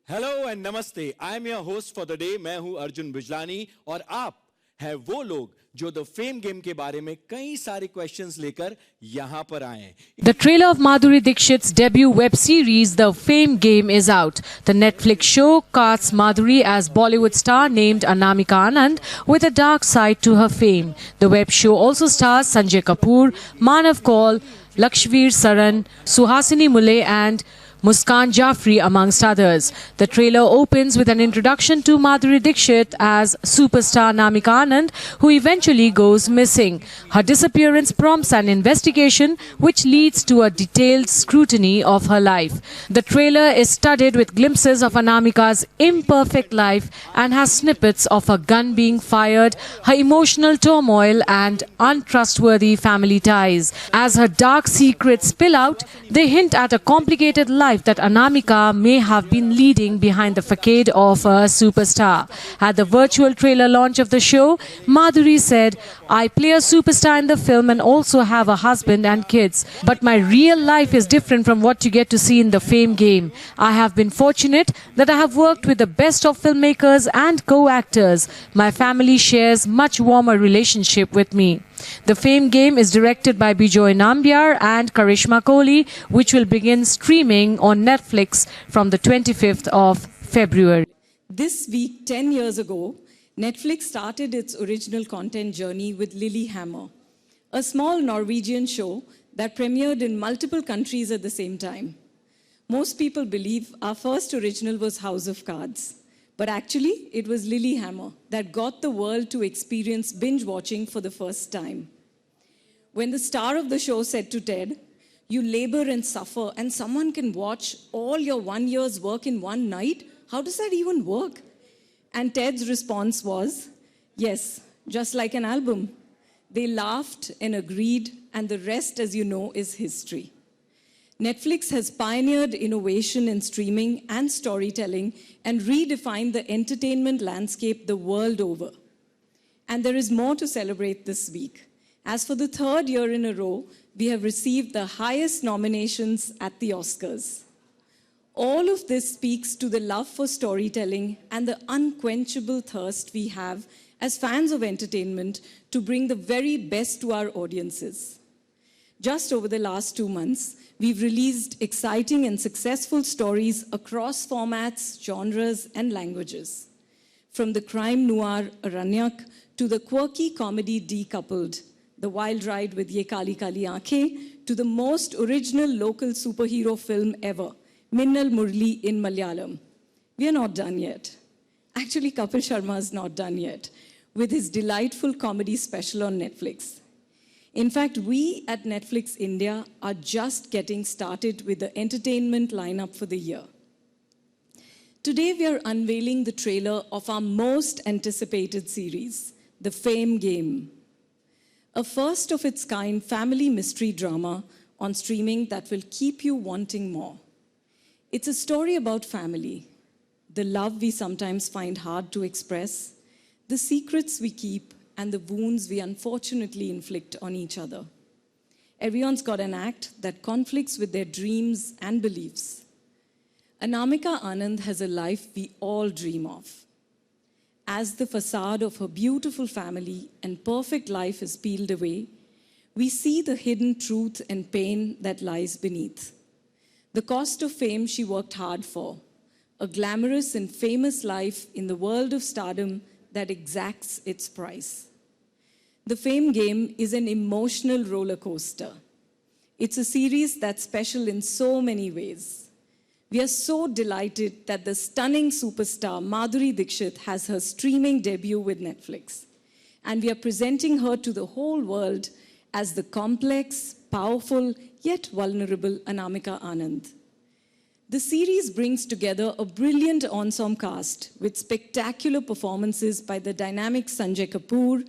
Hello and नमस्ते, I am your host for the day. मैं हूं अर्जुन बिजलानी और आप हैं वो लोग जो द फेम गेम के बारे में कई सारे क्वेश्चंस लेकर यहां पर आए हैं। The trailer of Madhuri Dixit's debut web series, The Fame Game, is out. The Netflix show casts Madhuri as Bollywood star named Anamika Anand with a dark side to her fame. The web show also stars Sanjay Kapoor, Manav Kaul, Lakshveer Saran, Suhasini Mule and Muskan Jaffrey, amongst others. The trailer opens with an introduction to Madhuri Dixit as superstar Anamika Anand, who eventually goes missing. Her disappearance prompts an investigation which leads to a detailed scrutiny of her life. The trailer is studded with glimpses of Anamika's imperfect life and has snippets of a gun being fired, her emotional turmoil and untrustworthy family ties. As her dark secrets spill out, they hint at a complicated life that Anamika may have been leading behind the facade of a superstar. At the virtual trailer launch of the show, Madhuri said, "I play a superstar in the film and also have a husband and kids. But my real life is different from what you get to see in the Fame Game. I have been fortunate that I have worked with the best of filmmakers and co-actors. My family shares much warmer relationship with me." The Fame Game is directed by Bijoy Nambiar and Karishma Kohli, which will begin streaming on Netflix from the 25th of February. This week, 10 years ago, Netflix started its original content journey with Lilyhammer, a small Norwegian show that premiered in multiple countries at the same time. Most people believe our first original was House of Cards. But actually, it was Lilyhammer that got the world to experience binge watching for the first time. When the star of the show said to Ted, "You labor and suffer, and someone can watch all your 1 year's work in one night? How does that even work?" And Ted's response was, "Yes, just like an album." They laughed and agreed, and the rest, as you know, is history. Netflix has pioneered innovation in streaming and storytelling and redefined the entertainment landscape the world over. And there is more to celebrate this week, as for the third year in a row, we have received the highest nominations at the Oscars. All of this speaks to the love for storytelling and the unquenchable thirst we have as fans of entertainment to bring the very best to our audiences. Just over the last 2 months, we've released exciting and successful stories across formats, genres, and languages. From the crime noir Aranyak to the quirky comedy Decoupled, the wild ride with Ye Kali Kali Aankhein, to the most original local superhero film ever, Minnal Murli in Malayalam. We are not done yet. Actually, Kapil Sharma is not done yet with his delightful comedy special on Netflix. In fact, we at Netflix India are just getting started with the entertainment lineup for the year. Today, we are unveiling the trailer of our most anticipated series, The Fame Game, a first of its kind family mystery drama on streaming that will keep you wanting more. It's a story about family, the love we sometimes find hard to express, the secrets we keep, and the wounds we unfortunately inflict on each other. Everyone's got an act that conflicts with their dreams and beliefs. Anamika Anand has a life we all dream of. As the facade of her beautiful family and perfect life is peeled away, we see the hidden truth and pain that lies beneath. The cost of fame she worked hard for, a glamorous and famous life in the world of stardom that exacts its price. The Fame Game is an emotional roller coaster. It's a series that's special in so many ways. We are so delighted that the stunning superstar Madhuri Dixit has her streaming debut with Netflix. And we are presenting her to the whole world as the complex, powerful, yet vulnerable Anamika Anand. The series brings together a brilliant ensemble cast with spectacular performances by the dynamic Sanjay Kapoor,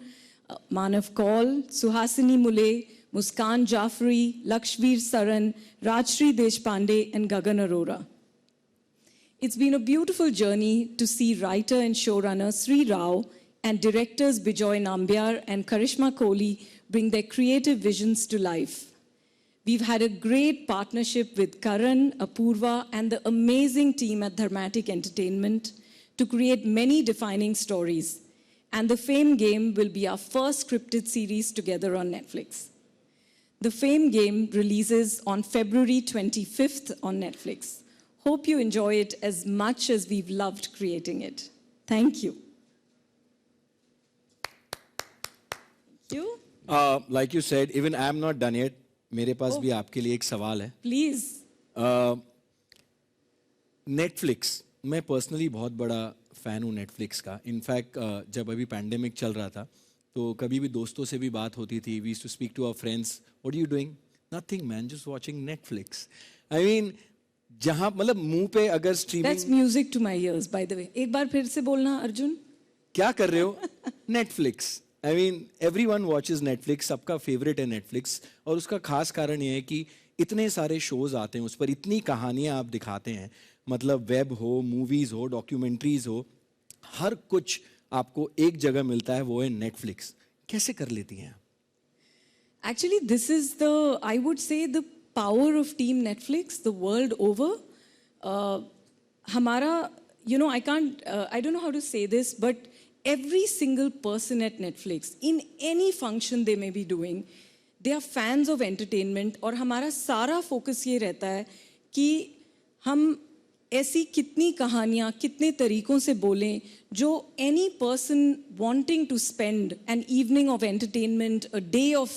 Manav Kaul, Suhasini Mule, Muskan Jaffrey, Lakshveer Saran, Rajshri Deshpande, and Gagan Arora. It's been a beautiful journey to see writer and showrunner Sri Rao and directors Bijoy Nambiar and Karishma Kohli bring their creative visions to life. We've had a great partnership with Karan, Apurva, and the amazing team at Dramatic Entertainment to create many defining stories. And the Fame Game will be our first scripted series together on Netflix. The Fame Game releases on February 25th on Netflix. Hope you enjoy it as much as we've loved creating it. Thank you. Thank you. Like you said, even I am not done yet. मेरे पास भी आपके लिए एक सवाल है. Please. Netflix, मैं personally बहुत बड़ा फ़ैन हूँ नेटफ्लिक्स का. इनफैक्ट जब अभी पैंडेमिक चल रहा था तो कभी भी दोस्तों से भी बात होती थी. We used to speak to our friends, what are you doing? Nothing man, just watching Netflix. I mean जहाँ मतलब मुंह पे अगर streaming. That's music to my ears, by the way. एक बार फिर से बोलना अर्जुन. क्या कर रहे हो? Netflix. I mean everyone watches Netflix, सबका फेवरेट है नेटफ्लिक्स. और उसका खास कारण ये है कि इतने सारे शोज आते हैं उस पर, इतनी कहानियां आप दिखाते हैं. मतलब वेब हो, मूवीज हो, डॉक्यूमेंट्रीज हो, हर कुछ आपको एक जगह मिलता है, वो है नेटफ्लिक्स. कैसे कर लेती हैं आप? Actually, this is the, I would say, the power of Team Netflix the world over. Hamara, you know, I don't know how to say this, but every single person at Netflix, in any function they may be doing, they are fans of entertainment. और हमारा सारा focus ये रहता है कि हम ऐसी कितनी कहानियाँ कितने तरीकों से बोलें जो any person wanting to spend an evening of entertainment, a day of,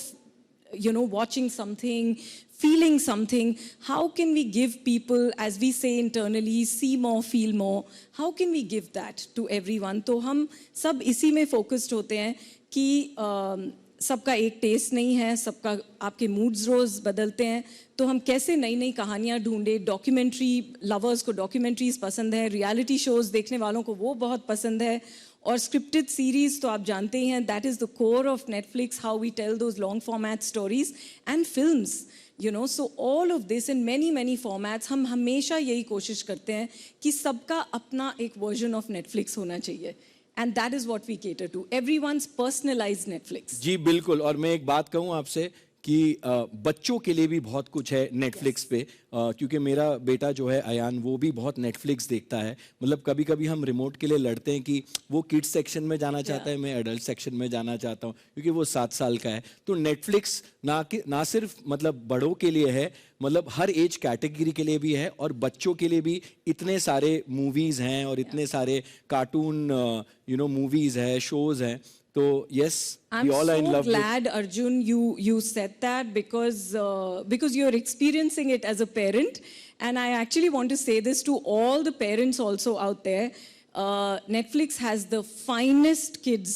you know, watching something, feeling something, how can we give people, as we say internally, see more, feel more, how can we give that to everyone? तो हम सब इसी में focused होते हैं कि सबका एक टेस्ट नहीं है, सबका आपके मूड्स रोज बदलते हैं, तो हम कैसे नई नई कहानियाँ ढूंढे. डॉक्यूमेंट्री लवर्स को डॉक्यूमेंट्रीज पसंद है, रियलिटी शोज देखने वालों को वो बहुत पसंद है, और स्क्रिप्टेड सीरीज तो आप जानते ही हैं, that is the core of Netflix, how we tell those long format stories and films, you know. So all of this in many many formats. हम हमेशा यही कोशिश करते हैं कि सबका अपना एक वर्जन ऑफ नेटफ्लिक्स होना चाहिए. And that is what we cater to. Everyone's personalized Netflix. जी बिल्कुल. और मैं एक बात कहूँ आपसे कि बच्चों के लिए भी बहुत कुछ है नेटफ्लिक्स पे, क्योंकि मेरा बेटा जो है अयान, वो भी बहुत नेटफ्लिक्स देखता है. मतलब कभी कभी हम रिमोट के लिए लड़ते हैं कि वो किड्स सेक्शन में जाना चाहता है, मैं एडल्ट सेक्शन में जाना चाहता हूँ, क्योंकि वो 7 साल का है. तो नेटफ्लिक्स ना सिर्फ मतलब बड़ों के लिए है, मतलब हर एज कैटेगरी के लिए भी है, और बच्चों के लिए भी इतने सारे मूवीज हैं और इतने सारे कार्टून यू नो मूवीज है, शोज हैं. So yes, we all are in love. I'm so glad, Arjun, you said that because you're experiencing it as a parent, and I actually want to say this to all the parents also out there. Netflix has the finest kids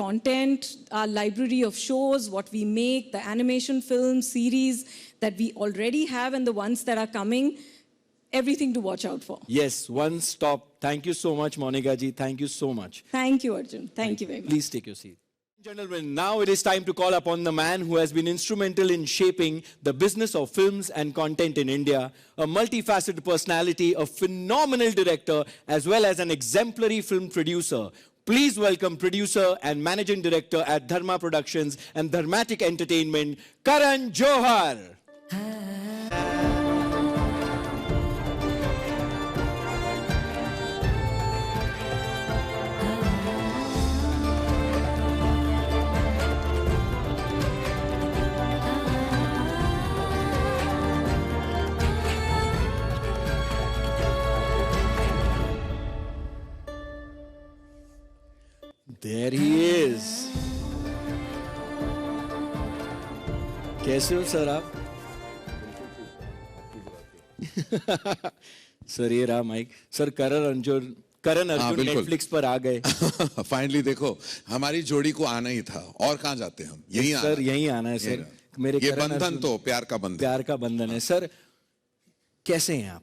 content, our library of shows, what we make, the animation films, series that we already have, and the ones that are coming. Everything to watch out for. Yes, one stop. Thank you so much, Monica ji. Thank you so much. Thank you, Arjun. Thank you very much. Please take your seat. Gentlemen, now it is time to call upon the man who has been instrumental in shaping the business of films and content in India, a multifaceted personality, a phenomenal director, as well as an exemplary film producer. Please welcome producer and managing director at Dharma Productions and Dramatic Entertainment, Karan Johar. There he is. कैसे हो sir आप? Sir ये रहा mic. Sir Karan Arjun Netflix पर आ गए. Finally देखो, हमारी जोड़ी को आना ही था, और कहाँ जाते हम? यही आना. सर यही आना है सर. मेरे ये बंधन तो प्यार का बंधन है. सर कैसे हैं आप?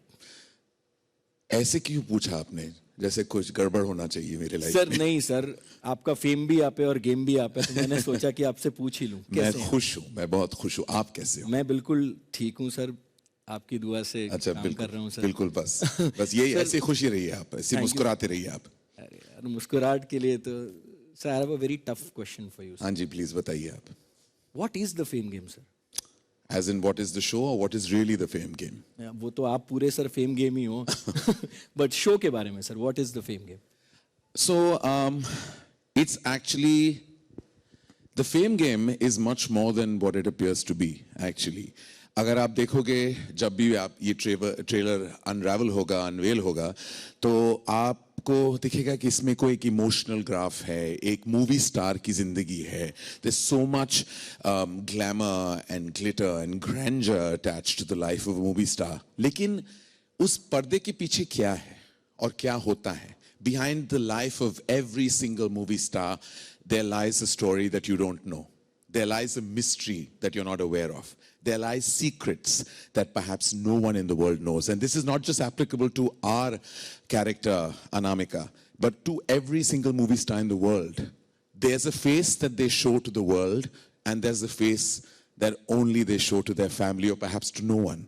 ऐसे क्यों पूछा आपने? जैसे कुछ गड़बड़ होना चाहिए मेरे लाइफ सर में. नहीं सर, आपका फेम भी आप है और गेम भी आप है, तो मैंने सोचा कि आपसे पूछ ही लूं. मैं खुश हूँ, मैं बहुत खुश हूँ. आप कैसे हो? मैं बिल्कुल ठीक हूँ सर, आपकी दुआ से अच्छा, काम कर रहा हूँ सर. बिल्कुल बस यही ऐसी खुशी रही है आप, ऐसे मुस्कुराते रहिए आप. अरे यार, मुस्कुराहट के लिए तो sir, I have a very tough question for you. हाँ जी, प्लीज बताइए आप. What is the fame game sir? As in, what is the show or what is really the fame game? वो तो आप पूरे सर फेम गेम ही हो but show के बारे में sir what is the fame game So, it's actually, the fame game is much more than what it appears to be, actually. अगर आप देखोगे जब भी आप ये ट्रेलर अनरावल होगा अनवेल होगा तो आपको दिखेगा कि इसमें कोई एक इमोशनल ग्राफ है एक मूवी स्टार की जिंदगी है there's so much glamour and glitter and grandeur attached to the life of a movie star लेकिन उस पर्दे के पीछे क्या है और क्या होता है behind the life of every single movie star there lies a story that you don't know there lies a mystery that you're not aware of there lies secrets that perhaps no one in the world knows. And this is not just applicable to our character, Anamika, but to every single movie star in the world. There's a face that they show to the world, and there's a face that only they show to their family or perhaps to no one.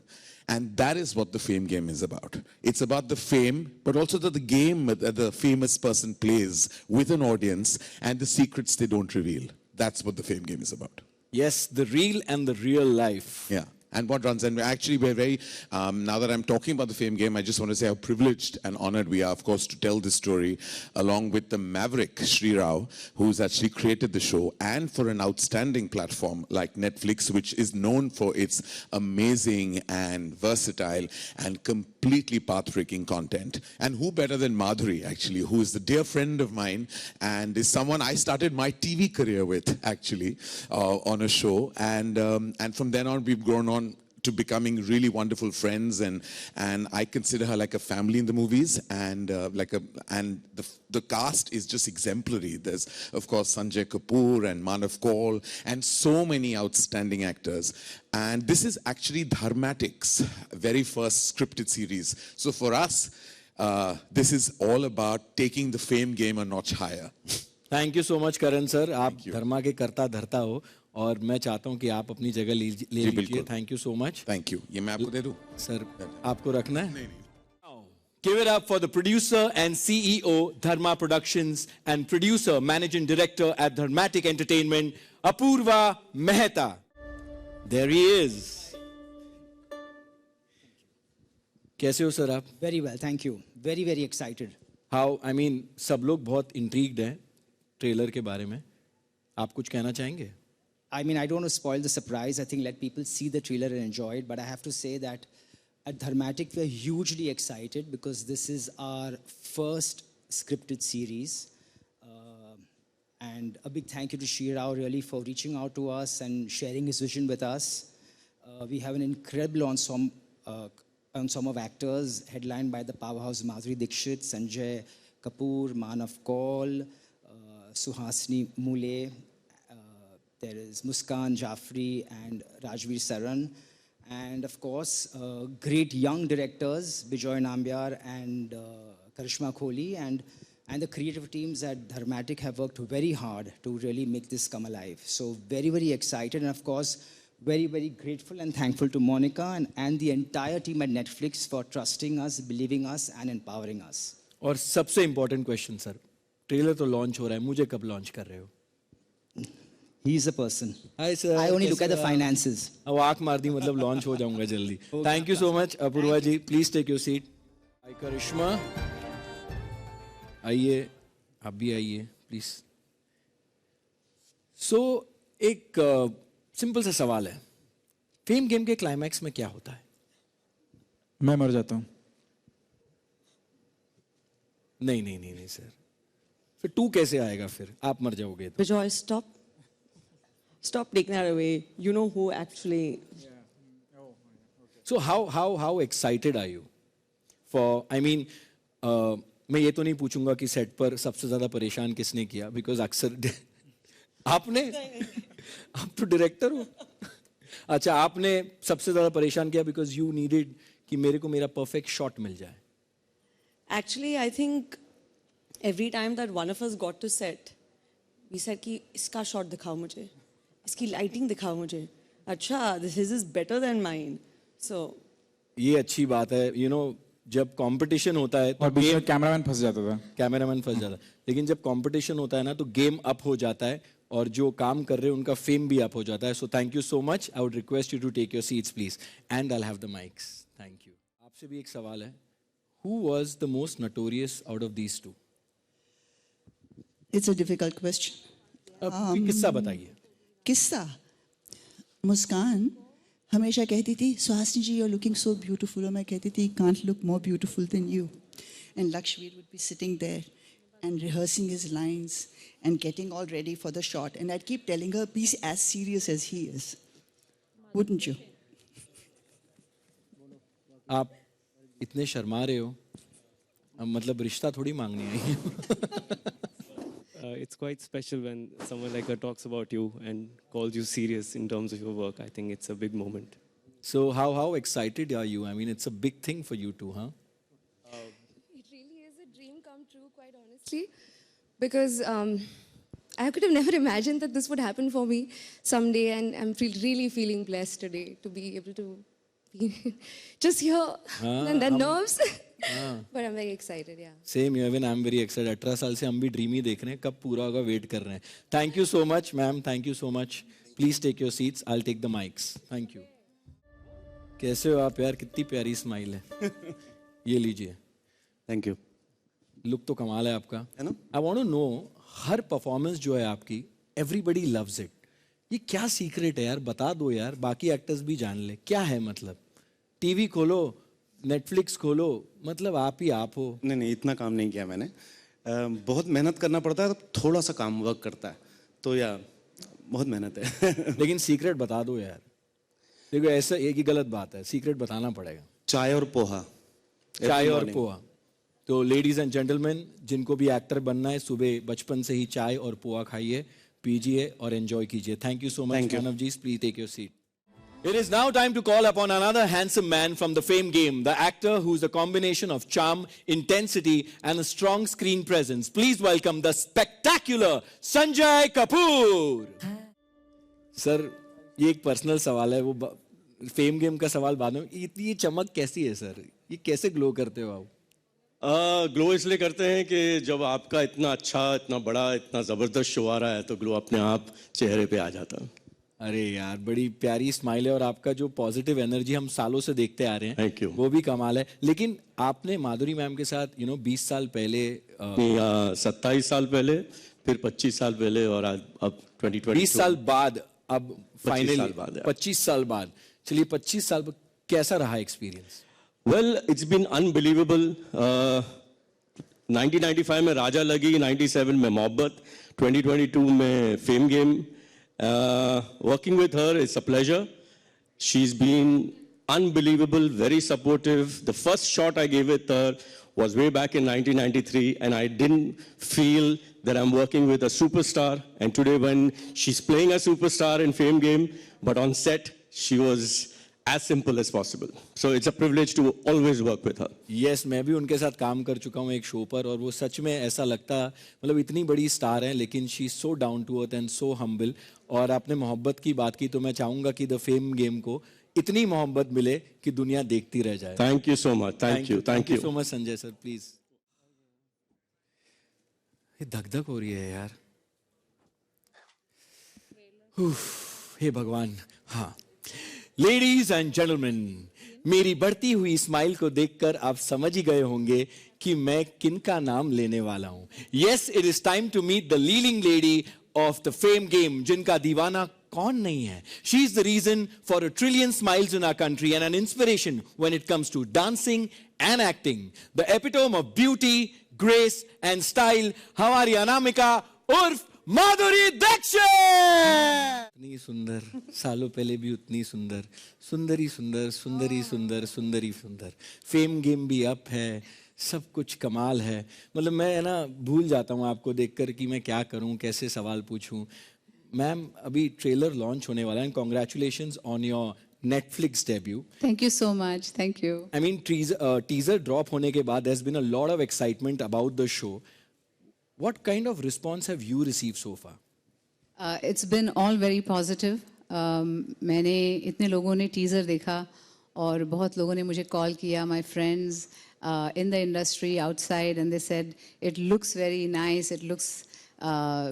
And that is what the fame game is about. It's about the fame, but also the game that the famous person plays with an audience and the secrets they don't reveal. That's what the fame game is about. Yes, the real and the real life. Yeah. And what runs, and actually we're very, now that I'm talking about the fame game, I just want to say how privileged and honored we are, of course, to tell this story along with the maverick Sri Rao, who's actually created the show, and for an outstanding platform like Netflix, which is known for its amazing and versatile and completely path-breaking content. And who better than Madhuri, actually, who is the dear friend of mine and is someone I started my TV career with, actually, on a show. And from then on, we've grown on to becoming really wonderful friends, and I consider her like a family in the movies, and the cast is just exemplary. There's of course Sanjay, Kapoor and Manav Kaul and so many outstanding actors, and this is actually Dharmatic's very first scripted series. So for us, this is all about taking the fame game a notch higher. Thank you so much, Karan sir. आप धर्मा के करता धरता हो और मैं चाहता हूं कि आप अपनी जगह ले लीजिए. Thank you so much. Thank you. ये मैं आपको दे दूं? सर आपको रखना है? Give it up for the producer and CEO, Dharma Productions, and producer, managing director at Dharmatic Entertainment, Apurva Mehta. There he is. कैसे हो सर आप? Very well, thank you. Very, very excited. How? I mean, सब लोग बहुत intrigued हैं trailer के बारे में. आप कुछ कहना चाहेंगे? I mean, I don't want to spoil the surprise. I think let people see the trailer and enjoy it. But I have to say that at Dharmatic, we're hugely excited because this is our first scripted series. And a big thank you to Sri Rao really for reaching out to us and sharing his vision with us. We have an incredible ensemble of actors headlined by the powerhouse Madhuri Dixit, Sanjay, Kapoor, Manav Kaul, Suhasini Mule. There is Muskan Jaffrey and Rajveer Saran. And of course, great young directors, Bijoy Nambiar and Karishma Kohli. And the creative teams at Dharmatic have worked very hard to really make this come alive. So very, very excited. And of course, very, very grateful and thankful to Monica and the entire team at Netflix for trusting us, believing us and empowering us. और सबसे important question sir, trailer तो launch हो रहा है, मुझे कब launch कर रहे हो? He's a person. Hi sir. I only look at the finances. अब आँख मार दी मतलब लॉन्च हो जाऊंगा जल्दी. Thank you so much, Apoorva ji. Please take your seat. Hi करिश्मा. आइए, आप भी आइए, please. So एक सिंपल सा सवाल है. फेम गेम के क्लाइमैक्स में क्या होता है? मैं मर जाता हूँ. नहीं सर. फिर 2 कैसे आएगा फिर? आप मर जाओगे तो. Bijoy, stop taking that away. You know who actually. So how excited are you for? I mean, मैं ये तो नहीं पूछूंगा कि सेट पर सबसे ज्यादा परेशान किसने किया, because अक्सर आपने, आप तो डायरेक्टर हो. अच्छा, आपने सबसे ज्यादा परेशान किया because you needed कि मेरे को मेरा perfect shot मिल जाए. Actually, I think every time that one of us got to set, we said कि इसका shot दिखाओ मुझे, इसकी lighting दिखाओ मुझे. अच्छा, this is better than mine. So. ये अच्छी बात है, you know, जब कंपटीशन होता है और बीच में कैमरामैन फंस जाता था. कैमरामैन फंस जाता है. लेकिन जब कंपटीशन होता है ना तो गेम अप हो जाता है और जो काम कर रहे हैं उनका फेम भी अप हो जाता है. So thank you so much. I would request you to take your seats please and I will have the mics. Thank you. आपसे भी एक सवाल है. Who was the most notorious out of these two? It's a difficult question. किस्सा बताइए. किस्सा मुस्कान हमेशा कहती थी Suhasini ji you are looking so beautiful और मैं कहती थी can't look more beautiful than you and Lakshmir would be sitting there and rehearsing his lines and getting all ready for the shot and I'd keep telling her be as serious as he is. Wouldn't you? आप इतने शर्मा रहे हो. अब मतलब रिश्ता थोड़ी मांगने आई हो. It's quite special when someone like her talks about you and calls you serious in terms of your work. I think it's a big moment. So how excited are you? I mean, it's a big thing for you too, huh? It really is a dream come true, quite honestly, because I could have never imagined that this would happen for me someday, and I'm really feeling blessed today to be able to be just here and the nerves. But I'm very excited, yeah. Same here, even I'm very excited. 18 साल से हम भी dream ही देख रहे हैं, कब पूरा होगा वेट कर रहे हैं. Thank you so much, ma'am. Thank you so much. Please take your seats. I'll take the mics. Thank you. कैसे हो आप यार? कितनी प्यारी स्माइल है. ये लीजिए. Thank you. लुक तो कमाल है आपका. है ना? I want to know, her performance जो है आपकी, everybody loves it. ये क्या सीक्रेट है यार? बता दो यार, बाकी एक्टर्स भी जान ले. क्या है मतलब? टीवी खोलो, नेटफ्लिक्स खोलो, मतलब आप ही आप हो. नहीं, इतना काम नहीं किया मैंने. बहुत मेहनत करना पड़ता है, तो थोड़ा सा काम वर्क करता है. तो यार बहुत मेहनत है. लेकिन सीक्रेट बता दो यार. देखो ऐसा एक ही गलत बात है, सीक्रेट बताना पड़ेगा. चाय और पोहा. चाय और पोहा. तो लेडीज एंड जेंटलमैन, जिनको भी एक्टर बनना है, सुबह बचपन से ही चाय और पोहा खाइए, पीजिए और एंजॉय कीजिए. Thank you so much Manav ji. Please take your seat. It is now time to call upon another handsome man from the fame game, the actor who's a combination of charm, intensity and a strong screen presence. Please welcome the spectacular Sanjay Kapoor. Sir, ये एक personal सवाल है, वो fame game का सवाल बाद में. ये चमक कैसी है सर? ये कैसे ग्लो करते हो आप? ग्लो इसलिए करते हैं कि जब आपका इतना अच्छा, इतना बड़ा, इतना ज़बरदस्त शो आ रहा है तो ग्लो अपने आप चेहरे पे आ जाता है. अरे यार, बड़ी प्यारी स्माइल है और आपका जो पॉजिटिव एनर्जी हम सालों से देखते आ रहे हैं, Thank you. वो भी कमाल है. लेकिन आपने माधुरी मैम के साथ 20 साल पहले 27 साल पहले, फिर 25 साल पहले और अब 2022 20 साल बाद, अब फाइनली 25 साल बाद. चलिए 25 साल बाद कैसा रहा experience? Well, it's been unbelievable. 1995 में राजा लगी, 97 में मोहब्बत, 2022 में fame game. Working with her is a pleasure. She's been unbelievable, very supportive. The first shot I gave with her was way back in 1993, and I didn't feel that I'm working with a superstar. And today when she's playing a superstar in Fame Game, but on set, she was as simple as possible. So it's a privilege to always work with her. Yes, मैं भी उनके साथ काम कर चुका हूँ एक show पर, और वो सच में ऐसा लगता, मतलब इतनी बड़ी स्टार हैं लेकिन she is so down to earth and so humble. और आपने मोहब्बत की बात की, तो मैं चाहूंगा कि द फेम गेम को इतनी मोहब्बत मिले कि दुनिया देखती रह जाए. Thank you so much. Thank you so much Sanjay sir. Please. ये धक-धक हो रही है यार. हे भगवान. हाँ, लेडीज एंड जेंटलमैन, मेरी बढ़ती हुई स्माइल को देखकर आप समझ ही गए होंगे कि मैं किनका नाम लेने वाला हूं. Yes, it is time to meet the leading lady of the fame game, जिनका दीवाना कौन नहीं है. She is the reason for a trillion smiles in our country and an inspiration when it comes to dancing and acting. The epitome of beauty, grace and style, हमारी अनामिका उर्फ माधुरी दीक्षित. इतनी सुंदर, सालों पहले भी उतनी सुंदर, सुंदरी सुंदर, सुंदरी सुंदर, सुंदरी सुंदर. फेम गेम भी अप है, सब कुछ कमाल है. मतलब मैं ना भूल जाता हूँ आपको देखकर कि मैं क्या करूँ, कैसे सवाल पूछूँ. मैम, अभी ट्रेलर लॉन्च होने वाला है. Congratulations on your Netflix debut. Thank you so much. Thank you. I mean, teaser drop होने के बाद there's been a lot of excitement about the show. What kind of response have you received so far? It's been all very positive. मैंने इतने लोगों ने teaser देखा और बहुत लोगों ने मुझे कॉल किया, my friends in the industry outside, and they said it looks very nice, it looks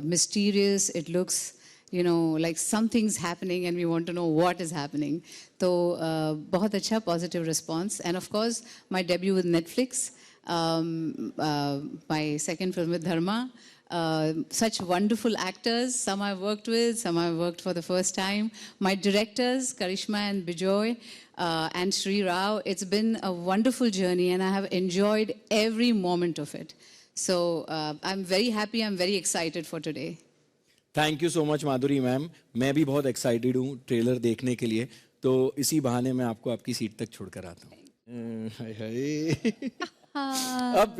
mysterious. It looks, you know, like something's happening and we want to know what is happening. So, बहुत अच्छा positive response. And of course, my debut with Netflix, my second film with Dharma. Such wonderful actors. Some I've worked with, some I've worked for the first time. My directors, Karishma and Bijoy, and Sri Rao. It's been a wonderful journey and I have enjoyed every moment of it. So I'm very happy, I'm very excited for today. Thank you so much Madhuri ma'am. मैं भी बहुत excited हूँ trailer देखने के लिए. तो इसी बहाने मैं आपको आपकी सीट तक छोड़कर आता हूँ. हाय हाय. अब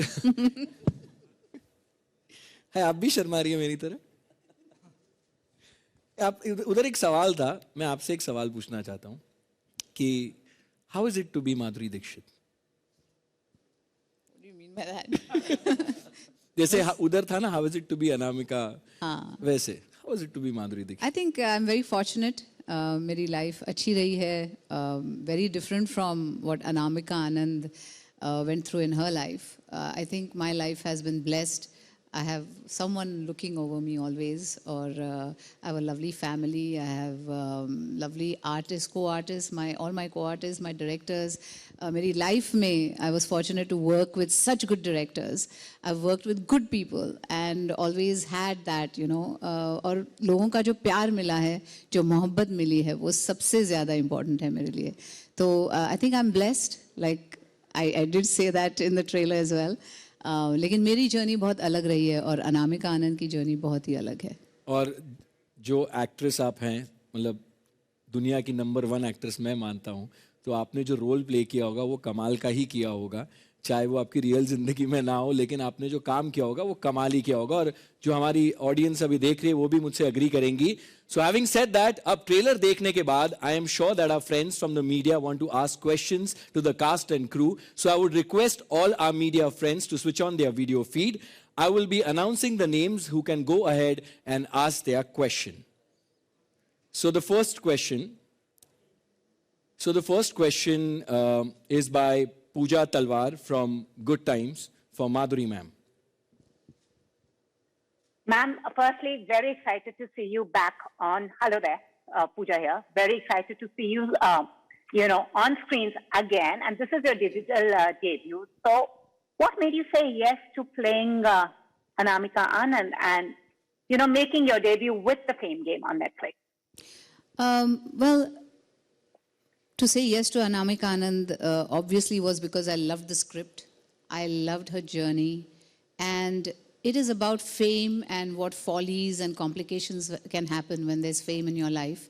है, आप भी शर्मा रही है मेरी तरह. आप उधर एक सवाल था, मैं आपसे एक सवाल पूछना चाहता हूँ कि how is it to be Madhuri Dixit? What do you mean by that? जैसे उधर था ना, how is it to be Anamika, वैसे how is it to be Madhuri Dixit? I think I'm very fortunate. मेरी लाइफ अच्छी रही है. Very different from what Anamika Anand went through in her life. I think my life has been blessed. I have someone looking over me always, or I have a lovely family. I have lovely artists, co-artists, all my co-artists, my directors. मेरी life में I was fortunate to work with such good directors. I've worked with good people and always had that, you know. और लोगों का जो प्यार मिला है, जो मोहब्बत मिली है, वो सबसे ज़्यादा important है मेरे लिए. So I think I'm blessed. Like I did say that in the trailer as well. लेकिन मेरी जर्नी बहुत अलग रही है और अनामिका आनंद की जर्नी बहुत ही अलग है. और जो एक्ट्रेस आप हैं, मतलब दुनिया की नंबर 1 एक्ट्रेस मैं मानता हूँ, तो आपने जो रोल प्ले किया होगा वो कमाल का ही किया होगा. चाहे वो आपकी रियल जिंदगी में ना हो, लेकिन आपने जो काम किया होगा वो कमाल ही किया होगा. और जो हमारी ऑडियंस अभी देख रही है वो भी मुझसे अग्री करेंगी. सो हैविंग सेड दैट, अब ट्रेलर देखने के बाद I am sure that our friends from the media want to ask questions to the cast and crew. So I would request all our media friends to switch on their video feed. I will be announcing the names who can go ahead and ask their question. So the first question is by Pooja Talwar from Good Times for Madhuri ma'am. Ma'am, firstly, very excited to see you back on. Hello there, Pooja here. Very excited to see you, on screens again. And this is your digital debut. So, what made you say yes to playing Anamika Anand and, making your debut with the Fame Game on Netflix? Well, to say yes to Anamika Anand obviously was because I loved the script. I loved her journey. And it is about fame and what follies and complications can happen when there's fame in your life.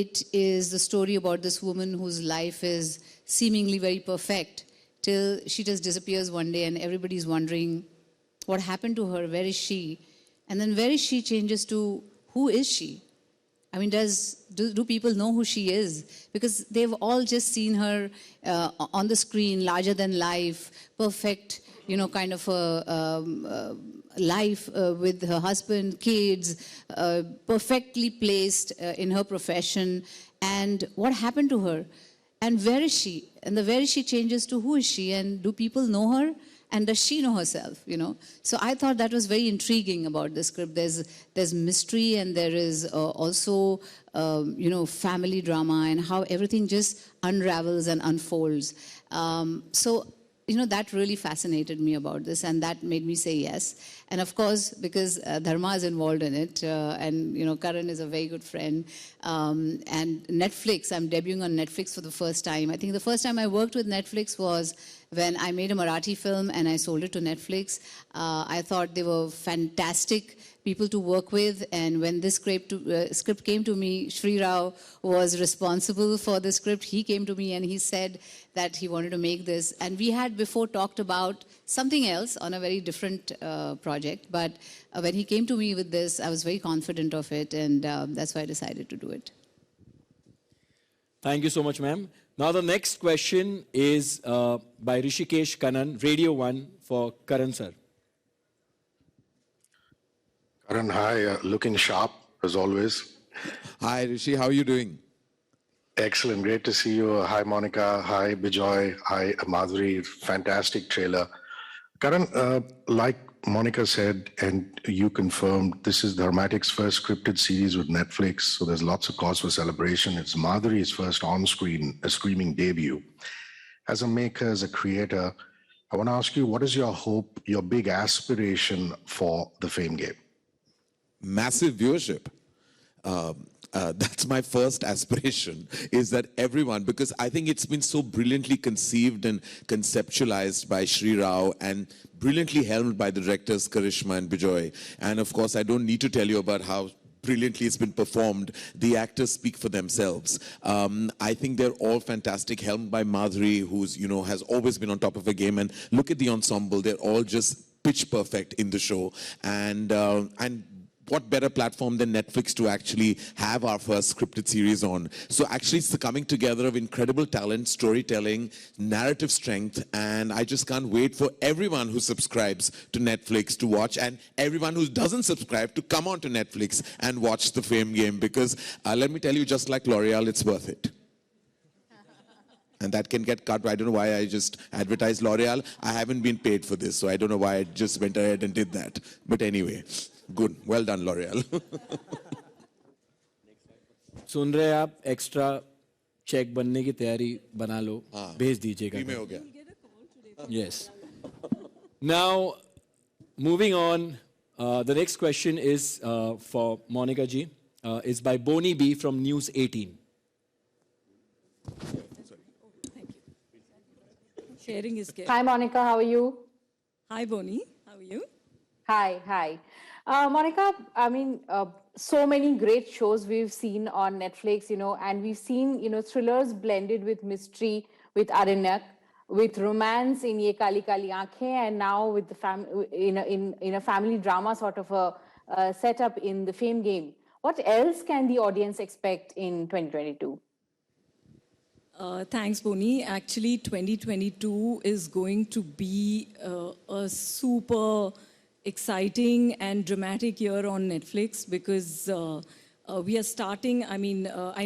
It is the story about this woman whose life is seemingly very perfect, till she just disappears one day and everybody's wondering what happened to her, where is she? And then where is she changes to who is she? I mean, do people know who she is? Because they've all just seen her on the screen, larger than life, perfect, kind of a life with her husband, kids, perfectly placed in her profession. And what happened to her? And where is she? And the where is she changes to who is she? And do people know her? And does she know herself, So I thought that was very intriguing about the script. There's mystery and there is also, family drama and how everything just unravels and unfolds. So that really fascinated me about this, and that made me say yes. And of course, because Dharma is involved in it, and Karan is a very good friend, and Netflix, I'm debuting on Netflix for the first time. I think the first time I worked with Netflix was when I made a Marathi film and I sold it to Netflix. I thought they were fantastic people to work with, and when this script came to me, Sri Rao was responsible for the script. He came to me and he said that he wanted to make this, and we had before talked about something else on a very different project, but when he came to me with this, I was very confident of it, and that's why I decided to do it. Thank you so much, ma'am. Now the next question is by Rishikesh Kannan, Radio 1 for Karan sir. Karan, hi, looking sharp as always. Hi Rishi, how are you doing? Excellent, great to see you. Hi Monica, hi Bijoy, hi Madhuri, fantastic trailer. Karan, like Monica said, and you confirmed, this is Dharmatic's first scripted series with Netflix, so there's lots of cause for celebration. It's Madhuri's first on-screen, streaming debut. As a maker, as a creator, I want to ask you, what is your hope, your big aspiration for the Fame Game? Massive viewership. That's my first aspiration, is that everyone, because I think it's been so brilliantly conceived and conceptualized by Sri Rao and brilliantly helmed by the directors Karishma and Bijoy. And of course, I don't need to tell you about how brilliantly it's been performed. The actors speak for themselves. I think they're all fantastic, helmed by Madhuri, who's, you know, has always been on top of her game. And look at the ensemble, they're all just pitch perfect in the show. And what better platform than Netflix to actually have our first scripted series on? So actually it's the coming together of incredible talent, storytelling, narrative strength, and I just can't wait for everyone who subscribes to Netflix to watch, and everyone who doesn't subscribe to come on to Netflix and watch the Fame Game, because let me tell you, just like L'Oreal, it's worth it. And that can get cut. I don't know why I just advertised L'Oreal. I haven't been paid for this, so I don't know why I just went ahead and did that. But anyway. Good. Well done, L'Oreal. सुन रहे आप extra check बनने की तैयारी बना लो भेज दीजिएगा में हो गया yes now moving on the next question is for Monica ji is by Boni B from News 18 Sharing is good. Hi, Monica. How are you? Hi, Boni. How are you? Hi. Monica, I mean, so many great shows we've seen on Netflix, you know, and we've seen, you know, thrillers blended with mystery, with Aranyak, with romance in Ye Kali Kali Aankhein, and now with the in a family drama sort of a setup in the Fame Game. What else can the audience expect in 2022? Thanks, Boni. Actually, 2022 is going to be a super exciting and dramatic year on Netflix because we are starting, I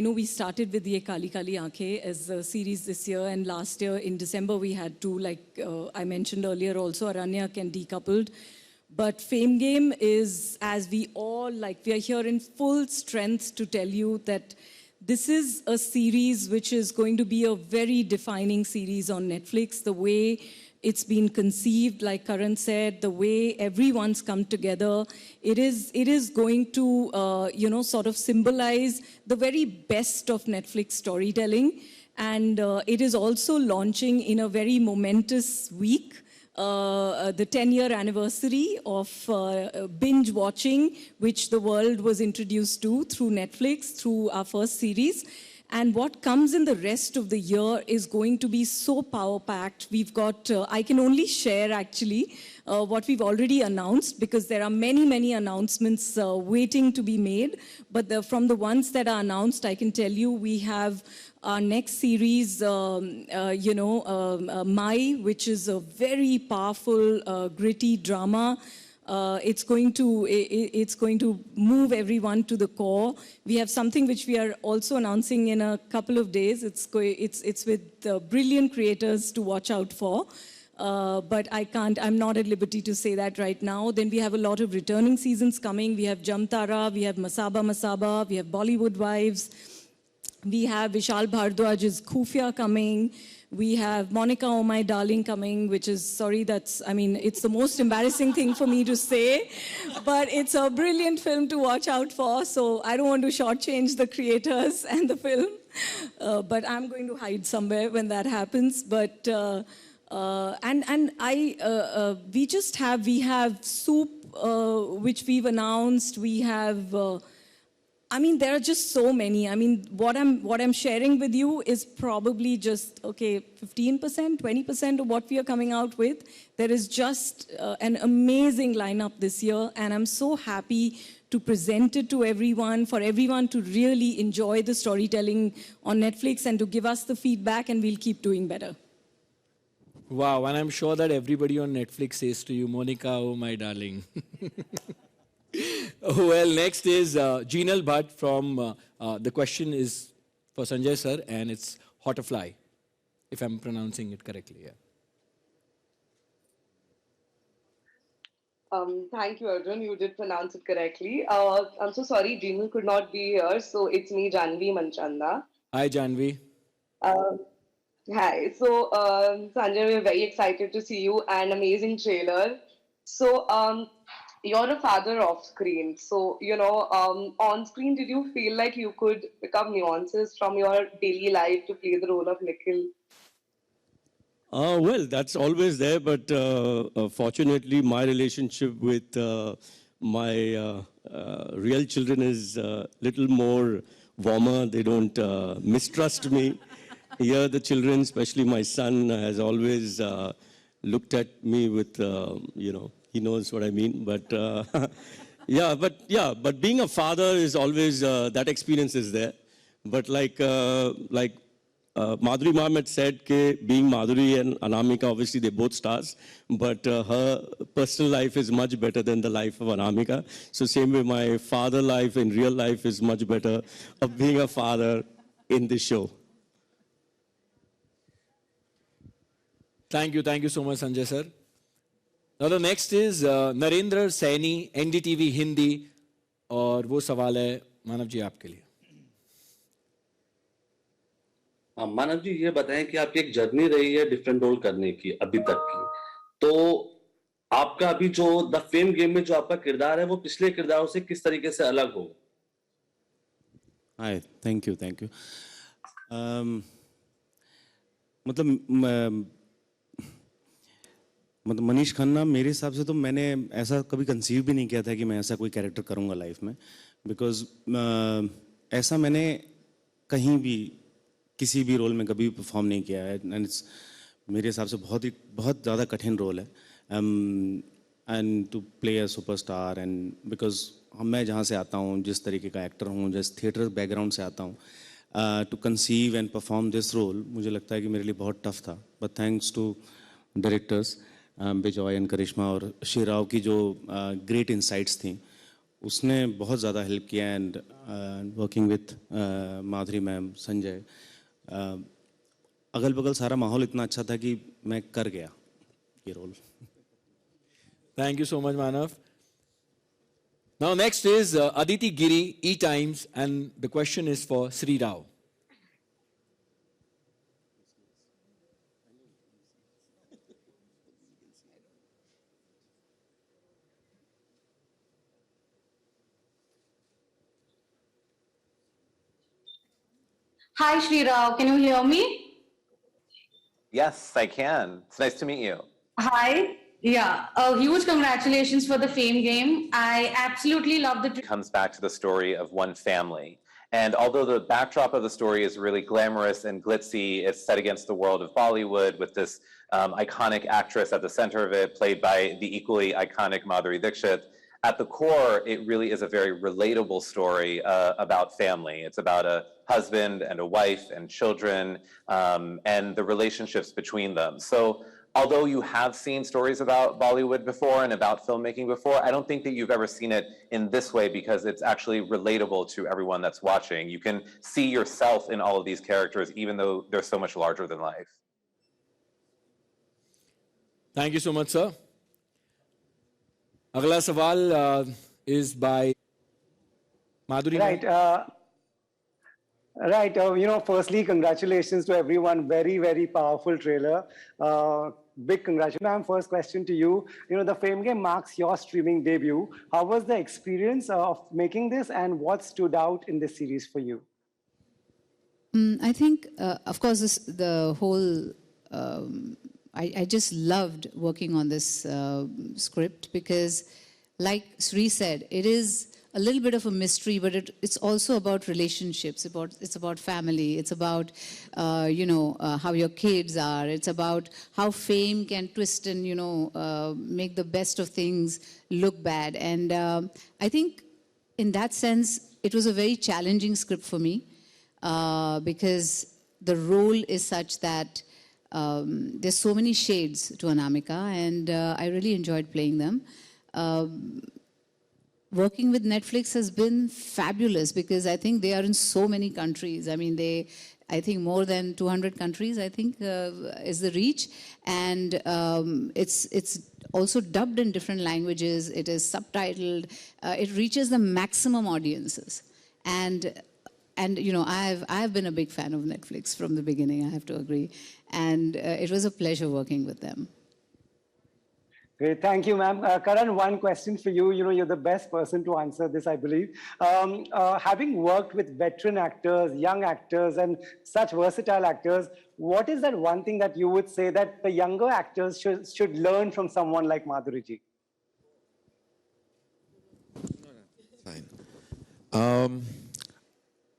know we started with Ye Kali Kali Aankhein as a series this year, and last year in December we had two, like I mentioned earlier also, Aranyak and Decoupled. But Fame Game is, as we all, we are here in full strength to tell you that this is a series which is going to be a very defining series on Netflix. The way it's been conceived, like Karan said, the way everyone's come together, it is going to, sort of symbolize the very best of Netflix storytelling. And it is also launching in a very momentous week, the 10-year anniversary of binge watching, which the world was introduced to through Netflix, through our first series. And what comes in the rest of the year is going to be so power-packed. We've got, I can only share actually what we've already announced, because there are many, many announcements waiting to be made. But from the ones that are announced, I can tell you we have our next series, Mai, which is a very powerful, gritty drama. It's going to move everyone to the core. We have something which we are also announcing in a couple of days. It's with brilliant creators to watch out for. But I'm not at liberty to say that right now. Then we have a lot of returning seasons coming. We have Jamtara, we have Masaba, we have Bollywood Wives. We have Vishal Bhardwaj's Khufia coming. We have Monica, Oh My Darling coming, which is, it's the most embarrassing thing for me to say, but it's a brilliant film to watch out for, so I don't want to shortchange the creators and the film, but I'm going to hide somewhere when that happens. But, we have Soup, which we've announced, we have, there are just so many. What I'm sharing with you is probably just, 15%, 20% of what we are coming out with. There is just an amazing lineup this year, and I'm so happy to present it to everyone, for everyone to really enjoy the storytelling on Netflix and to give us the feedback, and we'll keep doing better. Wow, and I'm sure that everybody on Netflix says to you, Monica, oh my darling. Well, next is Jinal Bhatt from, the question is for Sanjay sir, and it's Hotterfly, if I'm pronouncing it correctly. Yeah. Thank you, Arjun. You did pronounce it correctly. I'm so sorry, Jinal could not be here, so it's me, Janvi Manchanda. Hi, Janvi. Uh, Hi. So, Sanjay, we're very excited to see you. An amazing trailer. So, you're a father off screen. So, on screen, did you feel like you could pick up nuances from your daily life to play the role of Nikhil? Well, that's always there, but fortunately, my relationship with my real children is a little more warmer. They don't mistrust me. Here, the children, especially my son, has always looked at me with, he knows what I mean. But but being a father is always, that experience is there. But like Madhuri ma'am had said, being Madhuri and Anamika, obviously they're both stars, but her personal life is much better than the life of Anamika. So same way, my father life in real life is much better of being a father in this show. Thank you so much, Sanjay sir. Now the next is Narendra Saini, NDTV Hindi, और वो सवाल है मानव जी आपके लिए. मानव जी ये बताएं कि आपकी एक जर्नी रही है डिफरेंट रोल करने की अभी तक की, तो आपका अभी जो द फेम गेम में जो आपका किरदार है वो पिछले किरदारों से किस तरीके से अलग हो? हाय, थैंक यू मतलब मनीष खन्ना, मेरे हिसाब से तो मैंने ऐसा कभी कंसीव भी नहीं किया था कि मैं ऐसा कोई कैरेक्टर करूँगा लाइफ में, बिकॉज ऐसा मैंने कहीं भी किसी भी रोल में कभी परफॉर्म नहीं किया है. एंड मेरे हिसाब से बहुत ज़्यादा कठिन रोल है and to play a superstar. And because मैं जहाँ से आता हूँ, जिस तरीके का एक्टर हूँ, जिस थिएटर बैकग्राउंड से आता हूँ, to conceive and perform this role मुझे लगता है कि मेरे लिए बहुत टफ था. But thanks to directors Bijoy and करिश्मा और शिराव की जो ग्रेट इनसाइट्स थी, उसने बहुत ज़्यादा हेल्प किया. And working with Madhuri ma'am, Sanjay, अगल बगल सारा माहौल इतना अच्छा था कि मैं कर गया ये role. Thank you so much, Manav. Now next is Aditi Giri, E-Times, and the question is for Sri Rao. Hi, Shri Rao. Can you hear me? Yes, I can. It's nice to meet you. Hi. Yeah, huge congratulations for the Fame game. I absolutely love the... It comes back to the story of one family. And although the backdrop of the story is really glamorous and glitzy, it's set against the world of Bollywood with this iconic actress at the center of it, played by the equally iconic Madhuri Dixit. At the core, it really is a very relatable story about family. It's about a husband and a wife and children and the relationships between them. So although you have seen stories about Bollywood before and about filmmaking before, I don't think that you've ever seen it in this way because it's actually relatable to everyone that's watching. You can see yourself in all of these characters, even though they're so much larger than life. Thank you so much, sir. Agla sawal is by Madhuri. Right. Firstly, congratulations to everyone. Very, very powerful trailer. Big congratulations. Ma'am, first question to you. The Fame game marks your streaming debut. How was the experience of making this, and what stood out in this series for you? I think, of course, the whole... I just loved working on this script because, like Sri said, it is a little bit of a mystery, but it's also about relationships. It's about family. It's about, how your kids are. It's about how fame can twist and, make the best of things look bad. And I think in that sense, it was a very challenging script for me because the role is such that there's so many shades to Anamika, and I really enjoyed playing them. Working with Netflix has been fabulous because I think they are in so many countries. I mean, I think more than 200 countries, I think, is the reach. And it's also dubbed in different languages. It is subtitled. It reaches the maximum audiences. And you know, I've been a big fan of Netflix from the beginning, I have to agree. And it was a pleasure working with them. Great, thank you, ma'am. Karan, one question for you. You know, you're the best person to answer this, I believe. Having worked with veteran actors, young actors, and such versatile actors, what is that one thing that you would say that the younger actors should learn from someone like Madhuri ji? Fine.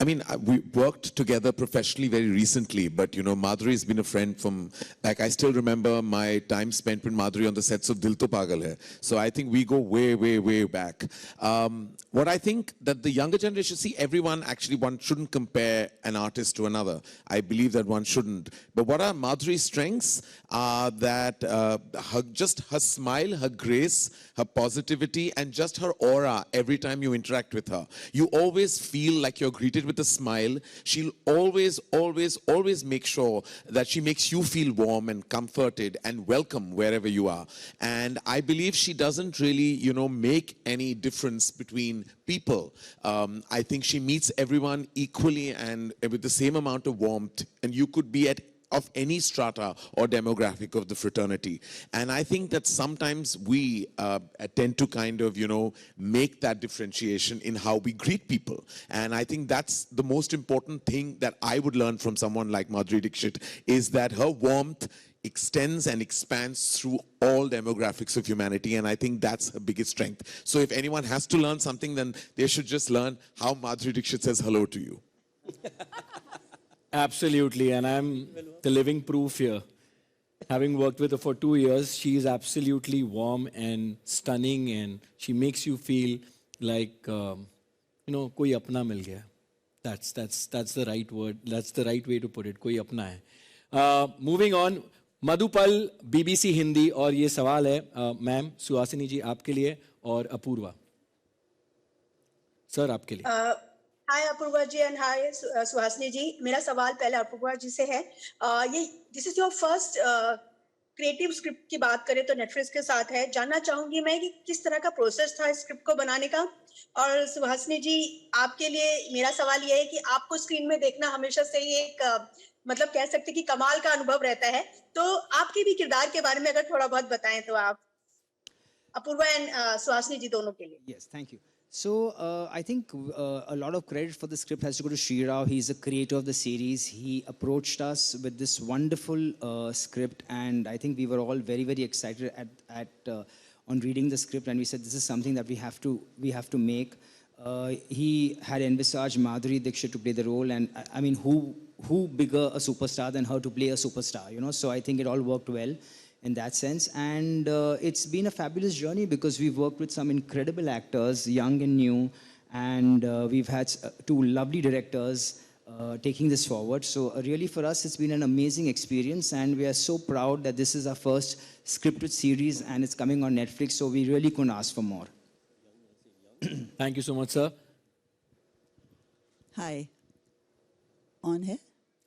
I mean, we worked together professionally very recently, but you know, Madhuri has been a friend from, like, I still remember my time spent with Madhuri on the sets of Dil To Pagal Hai. So I think we go way, way, way back. What I think that the younger generation, see, everyone actually, one shouldn't compare an artist to another. I believe that one shouldn't. But what are Madhuri's strengths are that just her smile, her grace, her positivity, and just her aura every time you interact with her. You always feel like you're greeted with a smile. She'll always, always, always make sure that she makes you feel warm and comforted and welcome wherever you are. And I believe she doesn't really, you know, make any difference between people. I think she meets everyone equally and with the same amount of warmth. And you could be of any strata or demographic of the fraternity. And I think that sometimes we tend to kind of, you know, make that differentiation in how we greet people. And I think that's the most important thing that I would learn from someone like Madhuri Dixit, is that her warmth extends and expands through all demographics of humanity, and I think that's her biggest strength. So if anyone has to learn something, then they should just learn how Madhuri Dixit says hello to you. Absolutely, and I'm the living proof here. Having worked with her for 2 years, she is absolutely warm and stunning, and she makes you feel like, you know, koi apna mil gaya. That's the right word. That's the right way to put it. Koi apna hai. Moving on, मधुपल BBC Hindi, और ये सवाल है ma'am Suhasini जी आपके लिए और Apoorva sir आपके लिए. हाय अपूर्वा जी and hi Suhasini जी. मेरा सवाल पहले अपूर्वा जी से है. ये this is your first creative script की बात करें तो नेटफ्लिक्स के साथ है. जानना चाहूंगी मैं कि किस तरह का प्रोसेस था इस स्क्रिप्ट को बनाने का. और सुहासिनी जी आपके लिए मेरा सवाल ये है कि आपको स्क्रीन में देखना हमेशा से ही एक मतलब कह सकते कि कमाल का अनुभव रहता है. तो आपके भी किरदार के बारे में अगर थोड़ा बहुत बताएं तो आप अपूर्वा एंड सुहासिनी जी दोनों के लिए. Yes, thank you. So I think a lot of credit for the script has to go to Sri Rao. He's the creator of the series. He approached us with this wonderful script, and I think we were all very, very excited on reading the script, and we said this is something that we have to make. He had envisaged Madhuri Dixit to play the role, and I mean, who bigger a superstar than her to play a superstar, you know? So I think it all worked well in that sense, and it's been a fabulous journey because we've worked with some incredible actors, young and new, and we've had two lovely directors taking this forward. So really for us it's been an amazing experience, and we are so proud that this is our first scripted series and it's coming on Netflix, so we really couldn't ask for more. Thank you so much, sir. Hi. On है?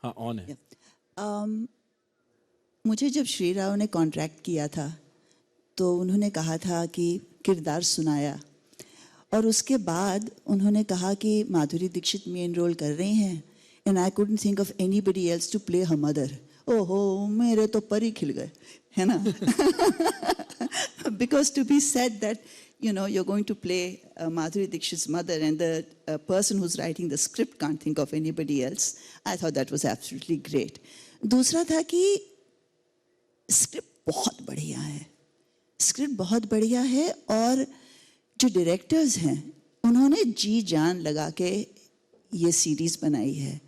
हाँ, on है. मुझे जब श्री राव ने contract किया था तो उन्होंने कहा था कि किरदार सुनाया, और उसके बाद उन्होंने कहा कि माधुरी दीक्षित मेन रोल कर रही हैं, and I couldn't think of anybody else to play her mother. ओहो, मेरे तो पर ही खिल गए, है ना? Because to be said that you know, you're going to play Madhuri Dixit's mother, and the person who's writing the script can't think of anybody else. I thought that was absolutely great. दूसरा था कि script बहुत बढ़िया है. Script बहुत बढ़िया है, और जो डायरेक्टर्स हैं उन्होंने जी जान लगा के ये सीरीज़ बनाई है.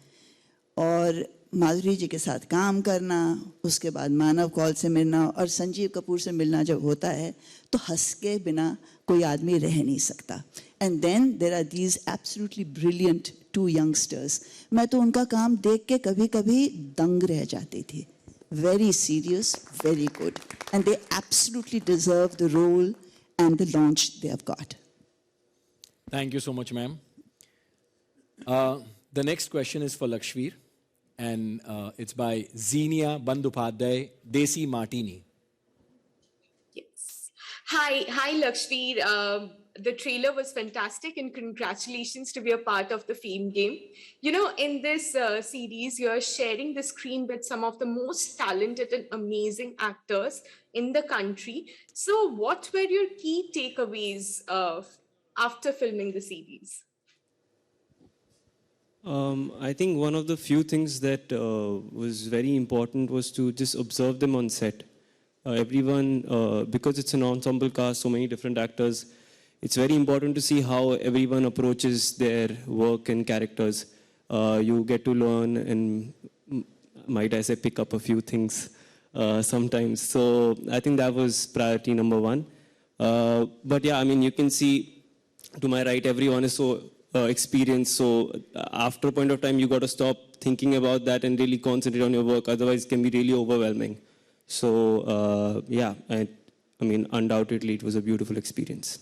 और माधुरी जी के साथ काम करना, उसके बाद मानव कौल से मिलना और संजीव कपूर से मिलना जब होता है तो हंस के बिना कोई आदमी रह नहीं सकता. And then there are these absolutely brilliant two youngsters. मैं तो उनका काम देख के कभी कभी दंग रह जाती थी. Very serious, very good, and they absolutely deserve the role and the launch they have got. Thank you so much, ma'am. The next question is for Lakshveer, and it's by Zenia Bandupadhyay, Desi Martini. Yes. Hi, Lakshmi. The trailer was fantastic, and congratulations to be a part of the Fame Game. You know, in this series, you're sharing the screen with some of the most talented and amazing actors in the country. So, what were your key takeaways after filming the series? I think one of the few things that was very important was to just observe them on set. Everyone, because it's an ensemble cast, so many different actors, it's very important to see how everyone approaches their work and characters. You get to learn and, might I say, pick up a few things sometimes. So I think that was priority number one. But yeah, I mean, you can see to my right, everyone is so experienced. So after a point of time, you got to stop thinking about that and really concentrate on your work. Otherwise, it can be really overwhelming. So yeah, I mean, undoubtedly, it was a beautiful experience.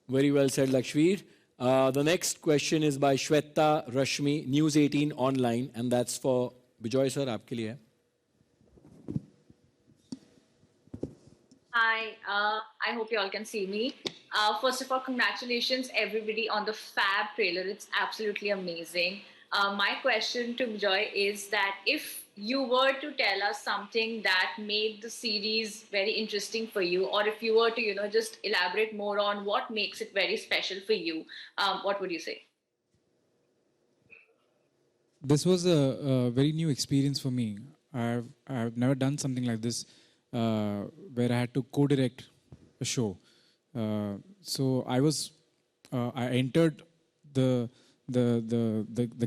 Very well said, Lakshveer. The next question is by Shweta Rashmi, News 18 Online, and that's for Bijoy sir, aapke liye. Hi, I hope you all can see me. First of all, congratulations everybody on the fab trailer. It's absolutely amazing. My question to Joy is that if you were to tell us something that made the series very interesting for you, or if you were to, you know, just elaborate more on what makes it very special for you, what would you say? This was a very new experience for me. I've never done something like this where I had to co-direct a show. So I entered the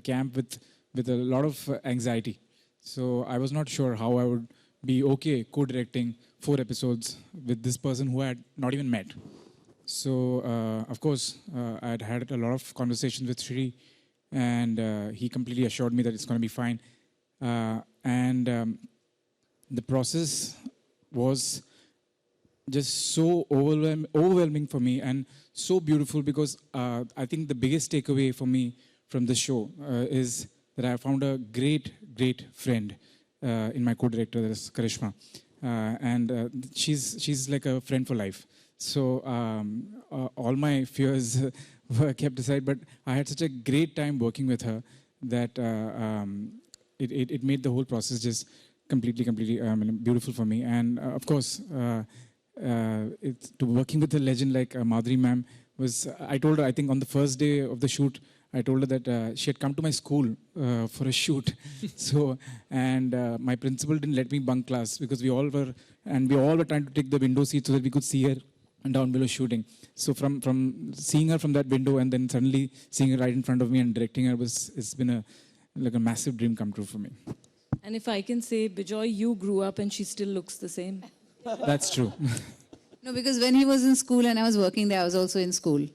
camp with a lot of anxiety. So I was not sure how I would be okay co-directing 4 episodes with this person who I had not even met. So of course I had a lot of conversations with Shri, and he completely assured me that it's going to be fine. The process was just so overwhelming for me and so beautiful, because I think the biggest takeaway for me from this show is that I found a great friend in my co-director, that is Karishma, and she's like a friend for life. So all my fears were kept aside, but I had such a great time working with her that it made the whole process just completely beautiful for me. And of course, working with a legend like Madhuri ma'am was, I told her, I think on the first day of the shoot, I told her that she had come to my school for a shoot. So, and my principal didn't let me bunk class because we all were trying to take the window seat so that we could see her down below shooting. So from seeing her from that window and then suddenly seeing her right in front of me and directing her, it's been like a massive dream come true for me. And if I can say, Bijoy, you grew up and she still looks the same. That's true. No, because when he was in school and I was working there, I was also in school.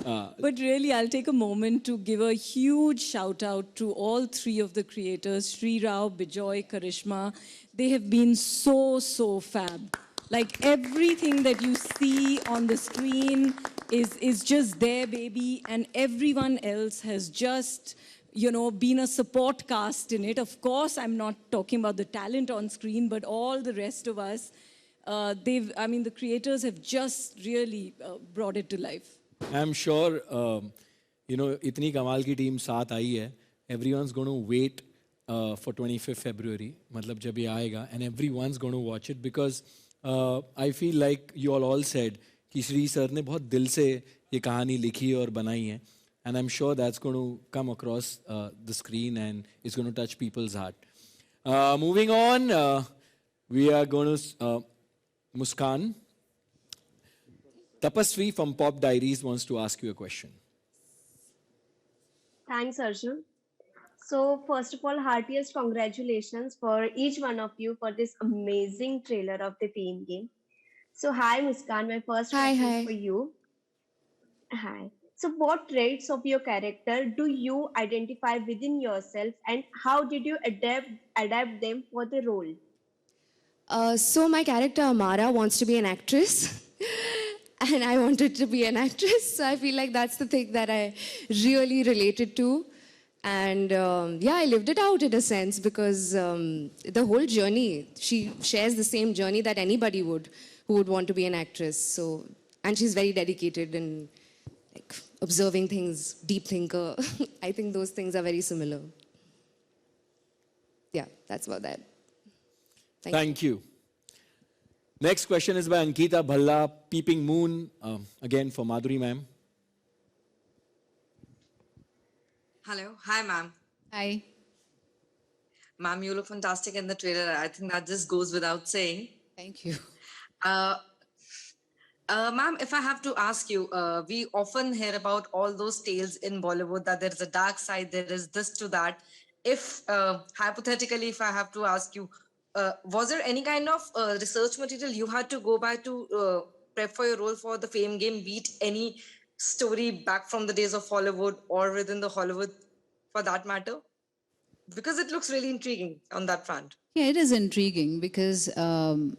But really, I'll take a moment to give a huge shout out to all 3 of the creators, Sri Rao, Bijoy, Karishma. They have been so fab. Like everything that you see on the screen is just their baby, and everyone else has just, you know, been a support cast in it. Of course, I'm not talking about the talent on screen, but all the rest of us, the creators have just really brought it to life. I'm sure, itni kamal ki team saath aayi hai. Everyone's going to wait for 25th February, matlab jab ye aayega, and everyone's going to watch it because I feel like you all said कि Shri sir ने बहुत दिल से ये कहानी लिखी और बनाई है, and I'm sure that's going to come across the screen and it's going to touch people's heart. Moving on, we are going to Muskan. Tapasvi from Pop Diaries wants to ask you a question. Thanks, Arjun. So, first of all, heartiest congratulations for each one of you for this amazing trailer of the Fame Game. So, hi, Muskan. My first question is for you. Hi. So, what traits of your character do you identify within yourself, and how did you adapt them for the role? So, my character Amara wants to be an actress. And I wanted to be an actress. So I feel like that's the thing that I really related to. And yeah, I lived it out in a sense because the whole journey, she shares the same journey that anybody would who would want to be an actress. So, and she's very dedicated and like observing things, deep thinker. I think those things are very similar. Yeah, that's about that. Thank you. Next question is by Ankita Bhalla, Peeping Moon, again for Madhuri ma'am. Hello. Hi, ma'am. Hi. Ma'am, you look fantastic in the trailer. I think that just goes without saying. Thank you. Ma'am, if I have to ask you, we often hear about all those tales in Bollywood that there is a dark side, there is this to that. If, hypothetically, if I have to ask you, was there any kind of research material you had to go by to prep for your role for the Fame game, beat any story back from the days of Hollywood or within the Hollywood for that matter? Because it looks really intriguing on that front. Yeah, it is intriguing because,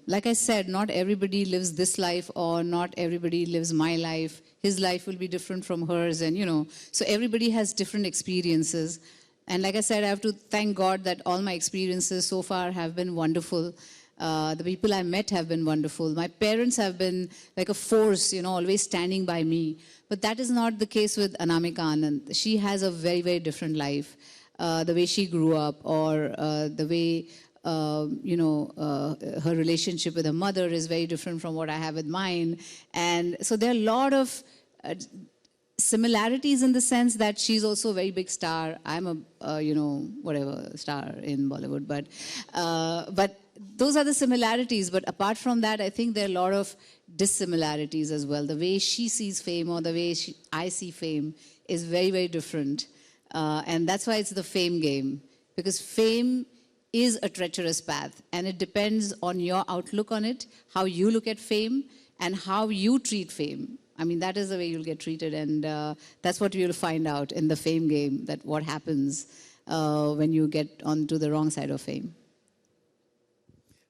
like I said, not everybody lives this life or not everybody lives my life. His life will be different from hers and, you know, so everybody has different experiences. And like I said, I have to thank God that all my experiences so far have been wonderful. The people I met have been wonderful. My parents have been like a force, you know, always standing by me. But that is not the case with Anamika Anand. She has a very, very different life. The way she grew up or the way, you know, her relationship with her mother is very different from what I have with mine. And so there are a lot of similarities in the sense that she's also a very big star. I'm a, you know, whatever, star in Bollywood. But those are the similarities. But apart from that, I think there are a lot of dissimilarities as well. The way she sees fame or the way I see fame is very, very different. And that's why it's the fame game. Because fame is a treacherous path. And it depends on your outlook on it, how you look at fame, and how you treat fame. I mean, that is the way you'll get treated. And that's what you'll find out in the fame game, that what happens when you get onto the wrong side of fame.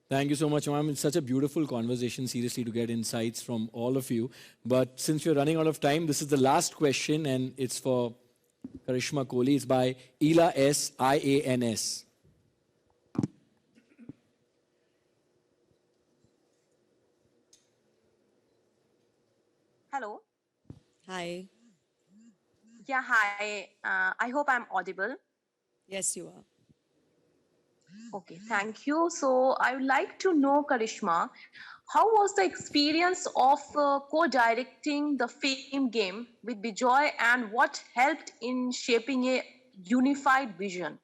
Thank you so much, ma'am. It's such a beautiful conversation, seriously, to get insights from all of you. But since we're running out of time, this is the last question, and it's for Karishma Kohli. It's by Ila S. IANS. Hello. Hi. Yeah, hi. I hope I'm audible. Yes, you are. Okay, thank you. So I would like to know, Karishma, how was the experience of co-directing the Fame game with Bijoy and what helped in shaping a unified vision?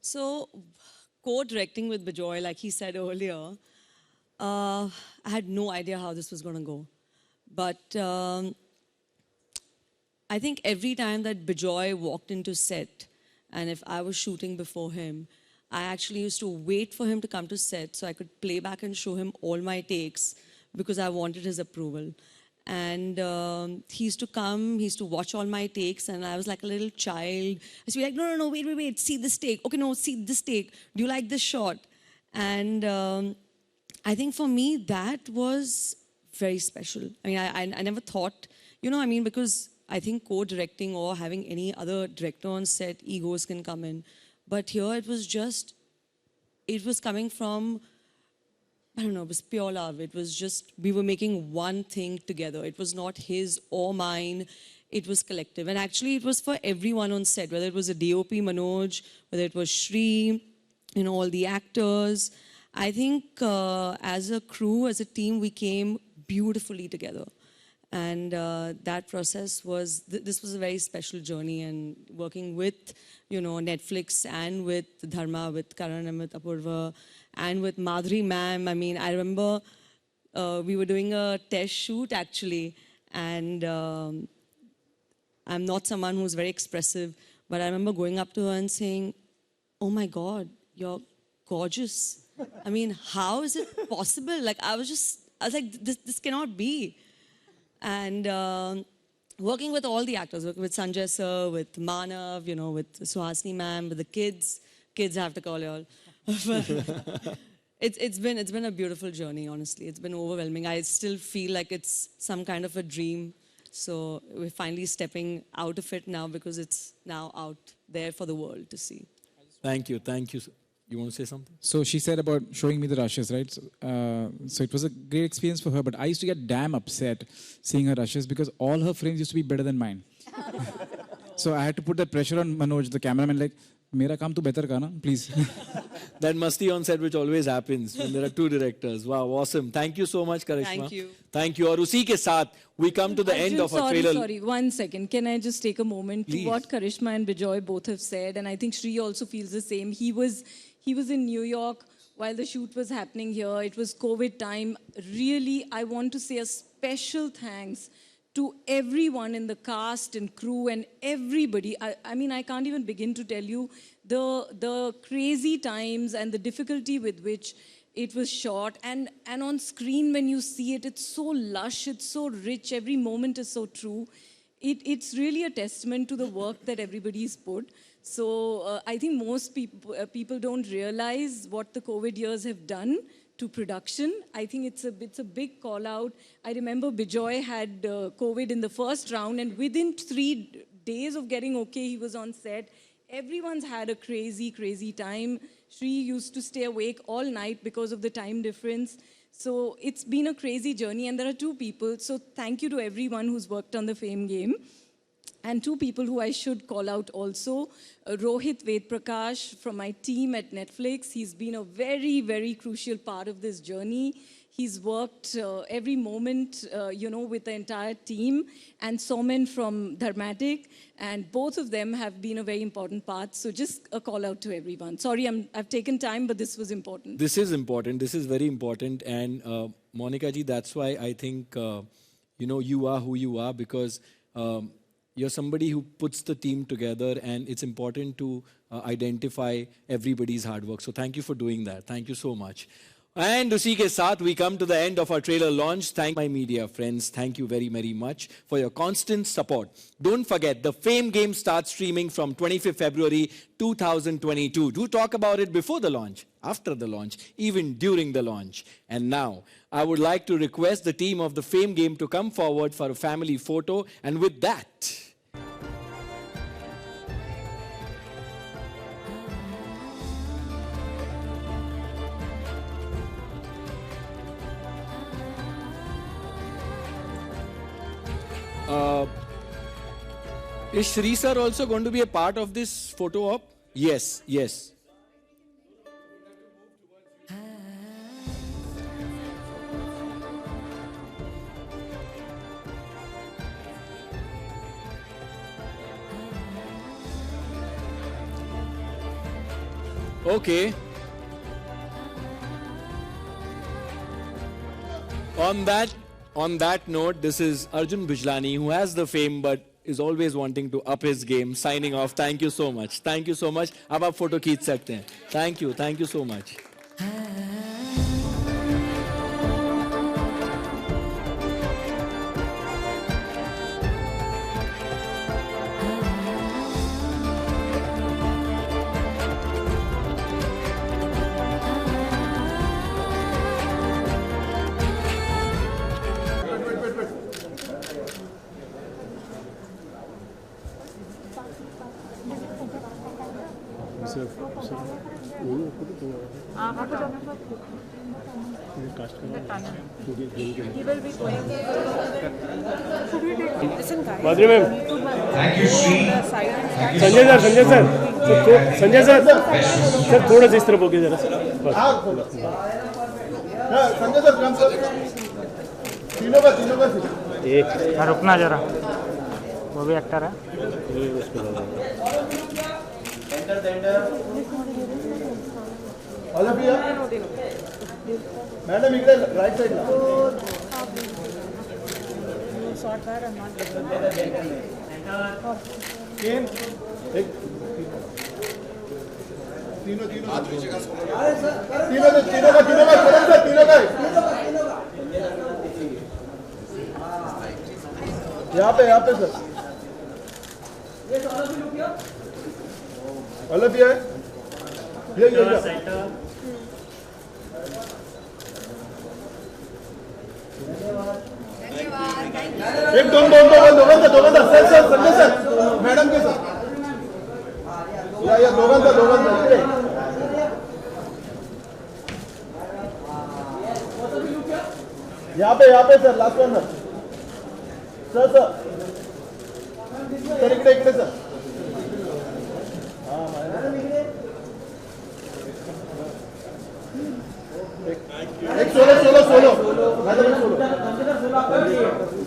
So, co-directing with Bijoy, like he said earlier, I had no idea how this was going to go. But I think every time that Bijoy walked into set, and if I was shooting before him, I actually used to wait for him to come to set so I could play back and show him all my takes because I wanted his approval. And he used to come, he used to watch all my takes, and I was like a little child. I used to be like, no, wait, see this take. Okay, no, see this take. Do you like this shot? And I think for me, that was very special. I mean, I never thought, you know, I mean, because I think co-directing or having any other director on set, egos can come in. But here it was just, it was coming from, I don't know, it was pure love. It was just, we were making one thing together. It was not his or mine. It was collective. And actually it was for everyone on set, whether it was a DOP, Manoj, whether it was Shri, you know, all the actors. I think as a crew, as a team, we came beautifully together. And that process was, this was a very special journey, and working with, you know, Netflix and with Dharma, with Karan and with Apurva, and with Madhuri ma'am. I mean, I remember we were doing a test shoot actually, and I'm not someone who's very expressive, but I remember going up to her and saying, oh my God, you're gorgeous. I mean, how is it possible? Like, I was like, this cannot be. And working with all the actors, working with Sanjay sir, with Manav, you know, with Suhasini ma'am, with the kids. Kids, I have to call you all. It's been a beautiful journey, honestly. It's been overwhelming. I still feel like it's some kind of a dream So we're finally stepping out of it now because it's now out there for the world to see. Thank you. Thank you. You want to say something? So she said about showing me the rushes, right? So it was a great experience for her, but I used to get damn upset seeing her rushes because all her frames used to be better than mine. So I had to put that pressure on Manoj, the cameraman, like, Mera kaam tu better ka na, please. That musty on set which always happens when there are two directors. Wow, awesome. Thank you so much, Karishma. Thank you. Thank you. और उसी के साथ we come to the end of our trailer. Sorry, 1 second. Can I just take a moment Please. to what Karishma and Bijoy both have said? And I think Shri also feels the same. He was in New York while the shoot was happening here. It was COVID time. Really, I want to say a special thanks to everyone in the cast and crew and everybody. I mean, I can't even begin to tell you the crazy times and the difficulty with which it was shot. And on screen, when you see it, it's so lush, it's so rich, every moment is so true. It's really a testament to the work that everybody's put. So I think most people don't realize what the COVID years have done to production. I think it's a big call out. I remember Bijoy had COVID in the first round, and within 3 days of getting okay, he was on set. Everyone's had a crazy, crazy time. Shri used to stay awake all night because of the time difference. So it's been a crazy journey, and there are 2 people. So thank you to everyone who's worked on the Fame game. And 2 people who I should call out also, Rohit Vedprakash from my team at Netflix. He's been a very, very crucial part of this journey. He's worked every moment, with the entire team. And Somen from Dharmatic. And both of them have been a very important part. So just a call out to everyone. Sorry, I've taken time, but this was important. This is important. This is very important. And Monica ji, that's why I think, you are who you are, because you're somebody who puts the team together, and it's important to identify everybody's hard work. So thank you for doing that. Thank you so much. And usi ke saath, we come to the end of our trailer launch. Thank my media friends. Thank you very, very much for your constant support. Don't forget, the Fame game starts streaming from 25th February 2022. Do talk about it before the launch, after the launch, even during the launch. And now, I would like to request the team of the Fame game to come forward for a family photo. And with that, is Shri sir also going to be a part of this photo op? Yes, yes. Okay. On that note, this is Arjun Bijlani, who has the fame but is always wanting to up his game. Signing off. Thank you so much. Thank you so much. अब आप photo खींच सकते हैं. Thank you so much. Madhuri ma'am. Thank you, Shri. Sanjay sir. Sir, थोड़ा सा इस तरफ होके जरा. संजय सर, काम सर. तीनों का. रुकना जरा. वो भी एक्टर है. मैडम इकडे राइट साइडला. यहाँ पे सर. अलग है. ये धन्यवाद. एक दोघांचा सर संजय सर मॅडम के सर या दोघांचा इकडे यहाँ पे सर लास्ट वन सर इकडे सर एक सोलो मॅडम सोलो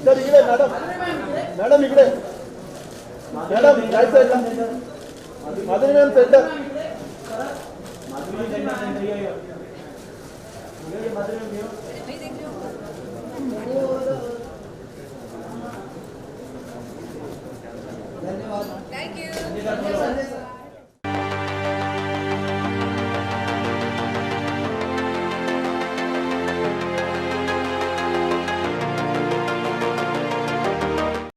सर इकडे मॅडम इकडे मॅडम राईट साईडला माधुरी मॅम सेंटर